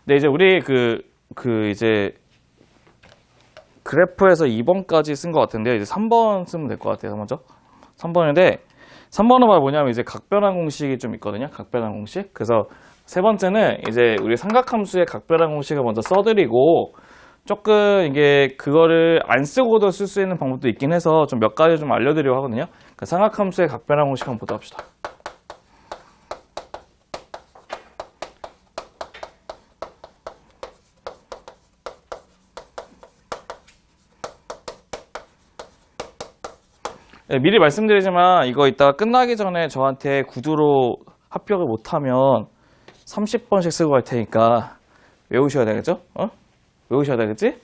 근데 이제 우리 이제 그래프에서 2번까지 쓴 것 같은데 이제 3번 쓰면 될 것 같아요. 먼저 3번인데 3번은 바로 뭐냐면 이제 각변환 공식이 좀 있거든요. 각변환 공식. 그래서 세 번째는 이제 우리 삼각함수의 각변환 공식을 먼저 써드리고 조금 이게 그거를 안 쓰고도 쓸 수 있는 방법도 있긴 해서 좀 몇 가지 좀 알려드리려고 하거든요. 그러니까 삼각함수의 각변환 공식 한번 보도록 합시다. 네, 미리 말씀드리지만 이거 이따가 끝나기 전에 저한테 구두로 합격을 못하면 30번씩 쓰고 갈 테니까 외우셔야 되겠죠? 외우셔야 되겠지?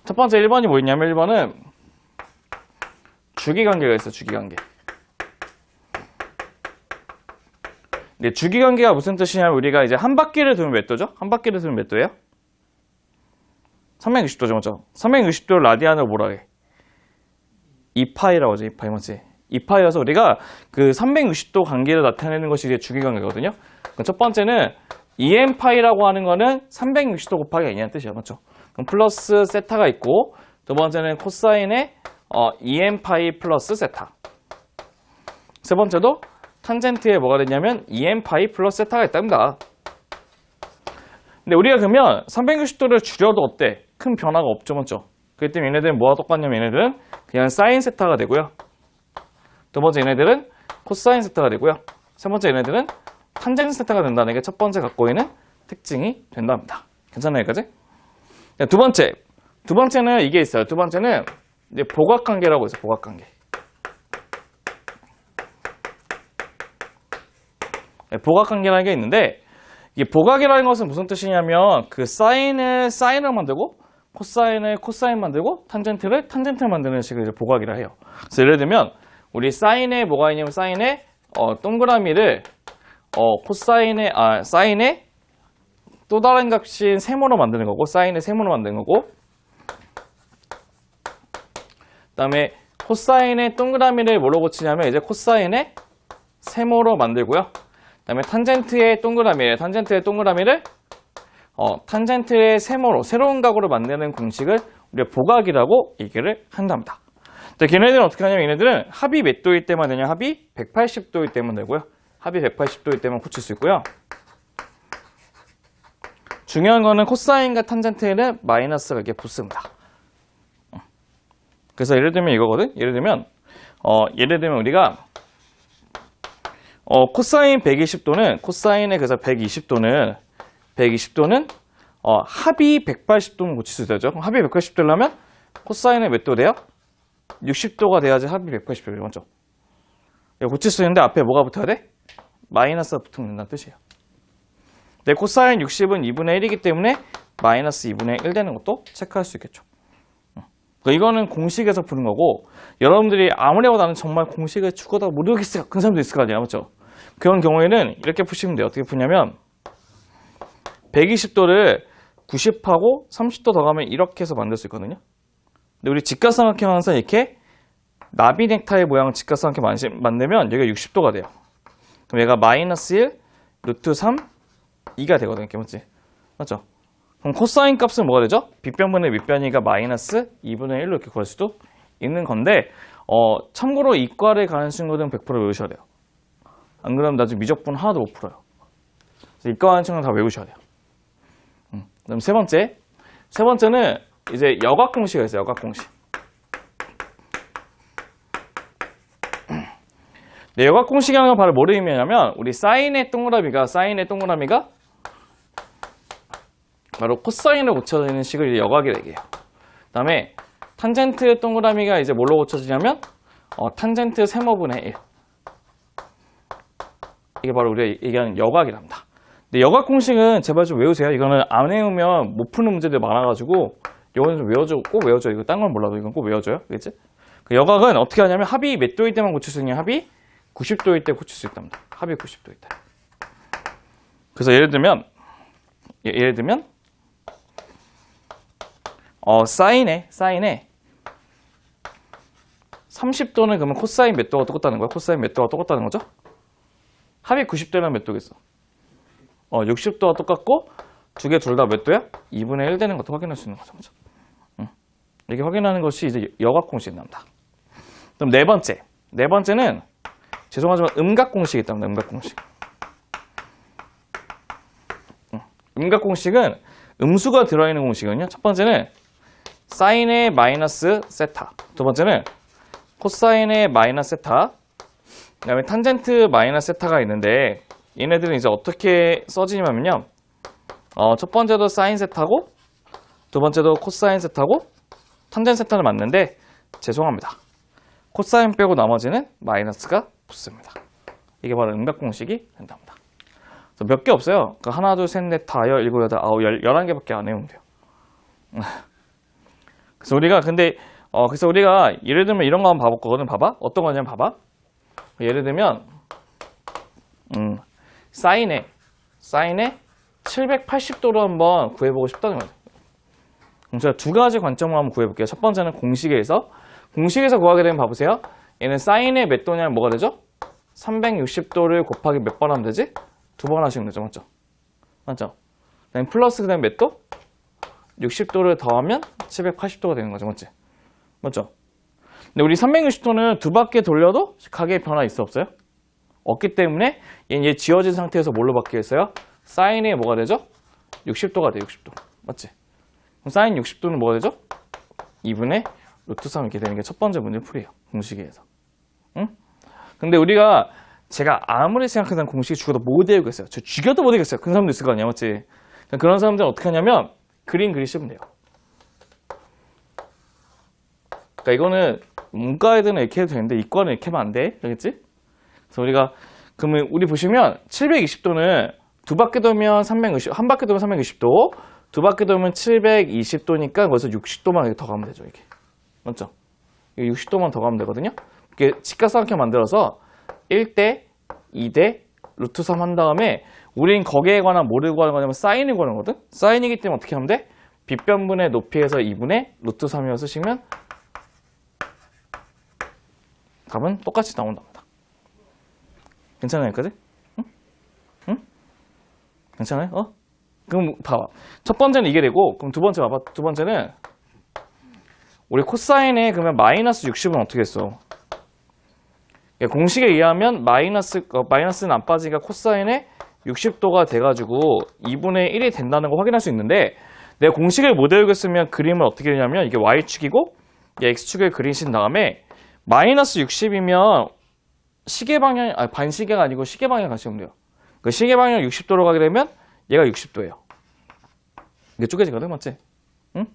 첫 번째 1번이 뭐 있냐면 1번은 주기관계가 있어. 주기관계. 근데 주기관계가 무슨 뜻이냐면 우리가 이제 한 바퀴를 돌면 몇 도죠? 한 바퀴를 돌면 몇 도예요? 360도죠. 맞죠? 360도를 라디안으로 뭐라 해? 2파이라고 하죠. 2파이 맞지? 2파이여서 우리가 그 360도 관계를 나타내는 것이 이제 주기관계거든요. 첫 번째는 2n파이라고 하는 거는 360도 곱하기 n이라는 뜻이에요. 맞죠? 그럼 플러스 세타가 있고 두 번째는 코사인의 2n파이 플러스 세타. 세 번째도 탄젠트에 뭐가 됐냐면 2n파이 플러스 세타가 있답니다. 근데 우리가 그러면 360도를 줄여도 어때? 큰 변화가 없죠. 맞죠? 그렇기 때문에 얘네들은 뭐와 똑같냐면 얘네들은 그냥 사인 세타가 되고요. 두 번째 얘네들은 코사인 세타가 되고요. 세 번째 얘네들은 탄젠트 세타가 된다는 게 첫 번째 갖고 있는 특징이 된답니다. 괜찮나요, 여기까지? 두 번째는 이게 있어요. 두 번째는 이제 보각관계라고 있어요. 보각관계. 네, 보각관계라는 게 있는데 이게 보각이라는 것은 무슨 뜻이냐면 그 사인을 사인으로 만들고 코사인을 코사인 만들고 탄젠트를 탄젠트를 만드는 식을 이제 보각이라 해요. 그래서 예를 들면 우리 사인에 뭐가 있냐면 사인에 동그라미를 사인의 또 다른 값인 세모로 만드는 거고 사인의 세모로 만드는 거고 그다음에 코사인의 동그라미를 뭐로 고치냐면 이제 코사인의 세모로 만들고요. 그다음에 탄젠트의 동그라미를 탄젠트의 세모로 새로운 각으로 만드는 공식을 우리가 보각이라고 얘기를 한답니다. 걔네들은 어떻게 하냐면 얘네들은 합이 몇 도일 때만 되냐? 합이 180도일 때만 되고요. 합이 180도일 때만 고칠 수 있고요. 중요한 거는 코사인과 탄젠트에는 마이너스가 이렇게 붙습니다. 그래서 예를 들면 이거거든. 예를 들면 우리가 코사인 120도는 코사인의 그래서 120도는 합이 180도면 고칠 수 있죠. 그럼 합이 180도라면 코사인은 몇 도 돼요? 60도가 돼야지 합이 180도 돼요. 맞죠? 고칠 수 있는데 앞에 뭐가 붙어야 돼? 마이너스가 붙으면 된다는 뜻이에요. 네, 코사인 60은 2분의 1이기 때문에 마이너스 2분의 1 되는 것도 체크할 수 있겠죠. 이거는 공식에서 푸는 거고 여러분들이 아무리 해도 나는 정말 공식을 추구하다 모르겠어 그런 사람도 있을 거 아니에요. 맞죠? 그런 경우에는 이렇게 푸시면 돼요. 어떻게 푸냐면 120도를 90하고 30도 더 가면 이렇게 해서 만들 수 있거든요. 근데 우리 직각삼각형 항상 이렇게 나비 넥타이 모양 직각삼각형 만들면 여기가 60도가 돼요. 그럼 얘가 마이너스 1, 루트 3, 2가 되거든요. 이렇게 맞지? 맞죠? 그럼 코사인 값은 뭐가 되죠? 빗변분의 밑변이가 마이너스 2분의 1로 이렇게 구할 수도 있는 건데 참고로 이과를 가는 친구들은 100% 외우셔야 돼요. 안 그러면 나중에 미적분 하나도 못 풀어요. 그래서 이과 가는 친구는 다 외우셔야 돼요. 그다음 세 번째는 이제 여각 공식이 있어요. 여각 공식. 네, 여각 공식이라는 건 바로 뭐를 의미하냐면 우리 사인의 동그라미가 바로 코사인으로 고쳐지는 식을 이제 여각이라고 얘기해요. 그다음에 탄젠트 동그라미가 이제 뭘로 고쳐지냐면 탄젠트 세모분의 1. 이게 바로 우리가 얘기하는 여각이랍니다. 근데 여각 공식은 제발 좀 외우세요. 이거는 안 외우면 못 푸는 문제들 많아가지고 이거는 좀 외워줘. 꼭 외워줘. 이거 딴 건 몰라도 이건 꼭 외워줘요. 알겠지? 그 여각은 어떻게 하냐면 합이 몇 도일 때만 고칠 수 있냐? 합이 90도일 때 고칠 수 있답니다. 합이 90도일 때. 그래서 예를 들면 사인에 30도는 그러면 코사인 몇 도가 똑같다는 거야? 코사인 몇 도가 똑같다는 거죠? 합이 90도면 몇 도겠어? 60도가 똑같고 두 개 둘 다 몇 도야? 2분의 1 되는 것도 확인할 수 있는 거죠. 그죠? 이게 확인하는 것이 이제 여각 공식이 나옵니다. 그럼 네 번째는 죄송하지만 음각 공식이 있답니다. 음각 공식. 음각 공식은 음수가 들어있는 공식이거든요. 첫 번째는 사인의 마이너스 세타. 두 번째는 코사인의 마이너스 세타. 그 다음에 탄젠트 마이너스 세타가 있는데 얘네들은 이제 어떻게 써지냐면요. 첫 번째도 사인 세타고 두 번째도 코사인 세타고 탄젠트 세타를 맞는데 죄송합니다. 코사인 빼고 나머지는 마이너스가 붙습니다. 이게 바로 음각 공식이 된답니다. 몇 개 없어요. 하나, 둘, 셋, 넷, 다, 열, 일곱, 여덟, 아홉, 11개밖에 안 외우면 돼요. 그래서 우리가 예를 들면 이런 거 한번 봐볼 거거든. 봐봐. 어떤 거냐면 봐봐. 예를 들면 사인에 780도로 한번 구해보고 싶다는 거죠. 그럼 제가 두 가지 관점으로 한번 구해볼게요. 첫 번째는 공식에서 구하게 되면 봐보세요. 얘는 사인의 몇 도냐면 뭐가 되죠? 360도를 곱하기 몇 번 하면 되지? 두 번 하시면 되죠. 맞죠? 그다음에 플러스 그 다음에 몇 도? 60도를 더하면 780도가 되는 거죠. 맞죠? 근데 우리 360도는 두 바퀴 돌려도 가계의 변화 있어 없어요? 없기 때문에 얘 지워진 상태에서 뭘로 바뀌겠어요? 사인이 뭐가 되죠? 60도가 돼요. 60도. 맞지? 그럼 사인 60도는 뭐가 되죠? 2분의 루트 3 이렇게 되는 게 첫 번째 문제 풀이에요. 공식에서. 응? 근데 제가 아무리 생각해도 공식이 죽어도 못 외우겠어요. 저 죽여도 못 외우겠어요. 그런 사람도 있을 거 아니야. 맞지? 그런 사람들은 어떻게 하냐면 그림 그리시면 돼요. 그러니까 이거는 문과 애들은 이렇게 해도 되는데 이과는 이렇게 하면 안 돼. 알겠지? 그래서 그러면 우리 보시면 720도는 두 바퀴 돌면 360, 한 바퀴 돌면 360도, 두 바퀴 돌면 720도니까 거기서 60도만 더 가면 되죠. 이렇게. 맞죠? 60도만 더 가면 되거든요. 이렇게 직각삼각형 만들어서 1대 2대 루트 3 한 다음에 우린 거기에 관한 뭐를 구하는 거냐면 사인을 구하는 거거든. 사인이기 때문에 어떻게 하면 돼? 빗변분의 높이에서 2분의 루트 3이어 쓰시면 답은 똑같이 나온답니다. 괜찮아요, 여기까지? 응? 괜찮아요? 그럼 봐봐. 첫 번째는 이게 되고, 그럼 두 번째 봐봐. 두 번째는 우리 코사인에 그러면 마이너스 60은 어떻게 했어? 공식에 의하면 마이너스는 안 빠지니까 코사인에 60도가 돼가지고 2분의 1이 된다는 거 확인할 수 있는데 내가 공식을 못 외우겠으면 그림을 어떻게 되냐면 이게 Y축이고 X축을 그리신 다음에 마이너스 60이면 시계 방향, 반시계가 아니고 시계 방향 가시면 돼요. 그 시계 방향 60도로 가게 되면 얘가 60도예요. 이게 쪼개지거든, 맞지? 응?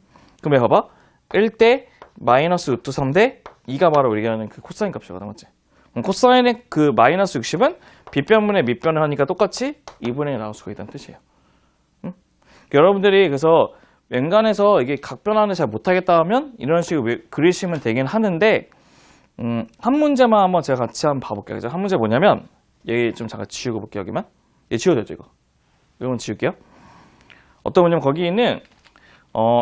그럼 봐봐. 1대 마이너스 루트 3대 2가 바로 우리가 하는 그 코사인 값이거든, 맞지? 그럼 코사인의 그 마이너스 60은 빗변분의 밑변을 하니까 똑같이 2분의 1 나올 수가 있다는 뜻이에요. 응? 여러분들이 그래서 웬간해서 이게 각변환을 잘 못하겠다 하면 이런 식으로 그리시면 되긴 하는데 한 문제만 한번 제가 같이 한번 봐볼게요. 한 문제 뭐냐면 얘 좀 잠깐 지우고 볼게요. 여기만. 얘 지워도 되죠, 이거. 이건 지울게요. 어떤 문제냐면 거기 있는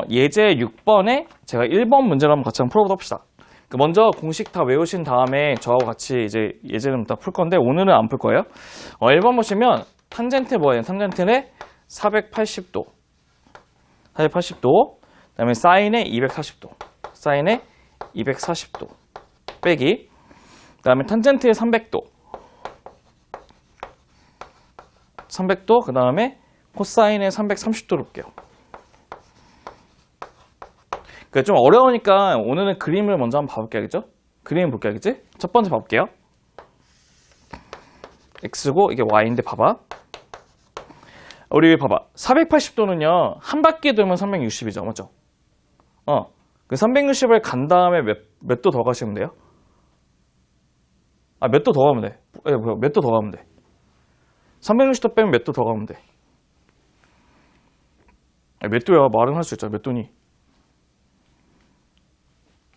예제 6번에 제가 1번 문제를 한번 같이 한번 풀어보도록 합시다. 먼저 공식 다 외우신 다음에 저하고 같이 이제 예제는 다 풀 건데 오늘은 안 풀 거예요. 1번 보시면 탄젠트 뭐예요? 탄젠트는 480도. 480도. 그다음에 사인에 240도. 사인에 240도. 빼기. 그다음에 탄젠트에 300도. 300도. 그다음에 코사인에 330도로 볼게요. 좀 어려우니까 오늘은 그림을 먼저 한번 봐볼게요. 알겠죠? 그림 볼게요. 알겠지? 첫 번째 봐볼게요. X고 이게 Y인데 봐봐. 우리 봐봐. 480도는요. 한 바퀴 돌면 360이죠. 맞죠? 그 360을 간 다음에 몇 도 더 가시면 돼요? 몇 도 더 가면 돼. 몇 도 더 가면 돼. 360도 빼면 몇 도 더 가면 돼. 몇 도야? 말은 할 수 있잖아. 몇 도니?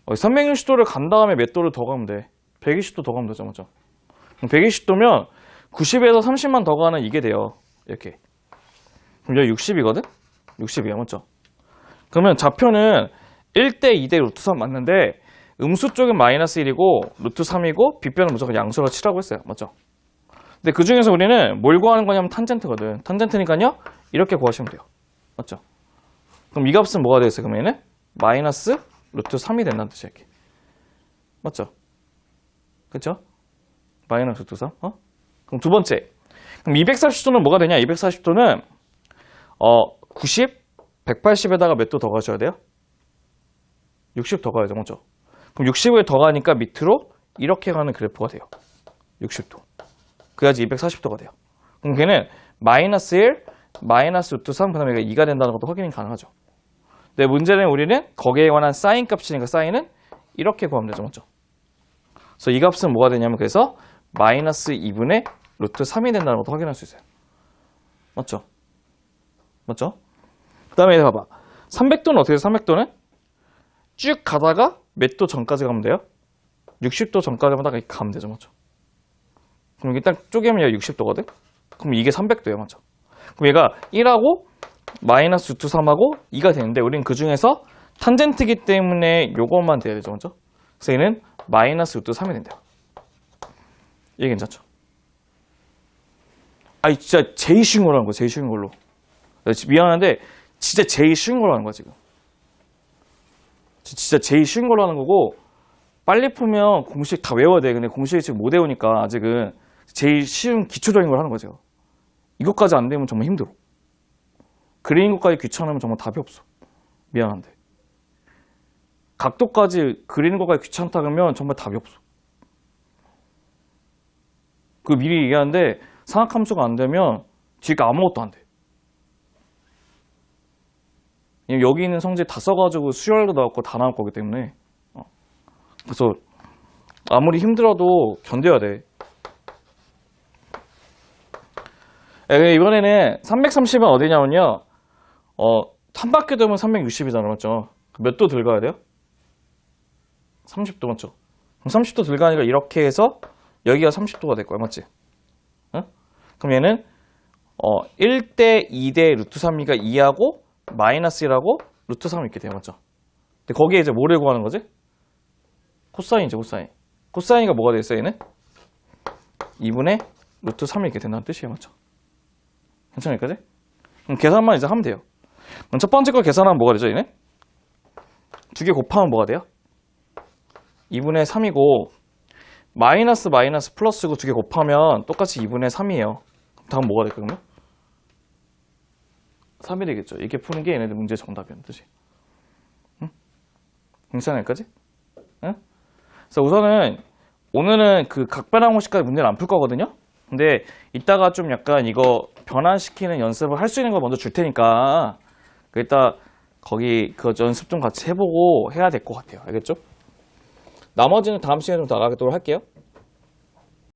360도를 간 다음에 몇 도를 더 가면 돼? 120도 더 가면 되죠, 맞죠? 120도면 90에서 30만 더 가는 이게 돼요. 이렇게. 그럼 여기 60이거든? 60이야, 맞죠? 그러면 좌표는 1대 2대 루트 3 맞는데 음수 쪽은 마이너스 1이고 루트 3이고 빗변은 무조건 양수로 치라고 했어요. 맞죠? 근데 그 중에서 우리는 뭘 구하는 거냐면 탄젠트거든. 탄젠트니까요. 이렇게 구하시면 돼요. 맞죠? 그럼 이 값은 뭐가 되겠어요? 그러면은 마이너스 루트 3이 된다는 뜻이야. 이렇게. 맞죠? 그쵸? 마이너스 루트 3. 그럼 두 번째. 그럼 240도는 뭐가 되냐? 240도는 90, 180에다가 몇 도 더 가셔야 돼요? 60 더 가야죠. 맞죠? 그럼 60을 더 가니까 밑으로 이렇게 가는 그래프가 돼요. 60도. 그래야지 240도가 돼요. 그럼 걔는 마이너스 1, 마이너스 루트 3, 그 다음에 2가 된다는 것도 확인이 가능하죠. 근데 문제는 우리는 거기에 관한 사인 값이니까 사인은 이렇게 구하면 되죠. 맞죠? 그래서 이 값은 뭐가 되냐면 그래서 마이너스 2분의 루트 3이 된다는 것도 확인할 수 있어요. 맞죠? 맞죠? 그 다음에 봐봐. 300도는 어떻게 돼요? 300도는 쭉 가다가 몇 도 전까지 가면 돼요? 60도 전까지만 딱 이렇게 가면 되죠. 맞죠? 그럼 이게 딱 쪼개면 얘가 60도거든? 그럼 이게 300도예요. 맞죠? 그럼 얘가 1하고 마이너스 루트 3하고 2가 되는데 우리는 그 중에서 탄젠트이기 때문에 요것만 돼야 되죠. 맞죠? 그래서 얘는 마이너스 루트 3이 된대요. 이게 괜찮죠? 아니 진짜 제일 쉬운 걸로 하는 거야. 제일 쉬운 걸로. 미안한데 진짜 제일 쉬운 걸로 하는 거야 지금. 진짜 제일 쉬운 걸로 하는 거고 빨리 풀면 공식 다 외워야 돼. 근데 공식을 지금 못 외우니까 아직은 제일 쉬운 기초적인 걸 하는 거죠. 이것까지 안 되면 정말 힘들어. 그리는 것까지 귀찮으면 정말 답이 없어. 미안한데. 각도까지 그리는 것까지 귀찮다 그러면 정말 답이 없어. 그 미리 얘기하는데 상악함수가 안 되면 뒤가 아무것도 안 돼. 여기 있는 성질 다 써가지고 수열도 나왔고 다 나올 거기 때문에 그래서 아무리 힘들어도 견뎌야 돼. 이번에는 330은 어디냐면요. 한 바퀴 돌면 360이잖아. 맞죠? 몇 도 들 가야 돼요? 30도 맞죠? 그럼 30도 들 가니까 이렇게 해서 여기가 30도가 될 거야. 맞지? 어? 그럼 얘는 1대 2대 루트 3이가 2하고 마이너스 1하고 루트 3 이렇게 돼요. 맞죠? 근데 거기에 이제 뭐를 구하는 거지? 코사인이죠. 코사인. 코사인이가 뭐가 되겠어요? 얘는? 2분의 루트 3이 이렇게 된다는 뜻이에요. 맞죠? 괜찮아요? 여기까지? 그럼 계산만 이제 하면 돼요. 그럼 첫 번째 거 계산하면 뭐가 되죠? 얘는? 두 개 곱하면 뭐가 돼요? 2분의 3이고 마이너스 마이너스 플러스고 두 개 곱하면 똑같이 2분의 3이에요. 다음 뭐가 될까요? 그러면? 3이 되겠죠. 이렇게 푸는 게 얘네들 문제의 정답이라는 뜻이. 응? 괜찮아요? 여기까지? 응? 그래서 우선은 오늘은 그 각변항공식까지 문제를 안 풀 거거든요. 근데 이따가 좀 약간 이거 변환시키는 연습을 할 수 있는 걸 먼저 줄 테니까 이따 거기 그 연습 좀 같이 해보고 해야 될 것 같아요. 알겠죠? 나머지는 다음 시간에 좀 나가도록 할게요.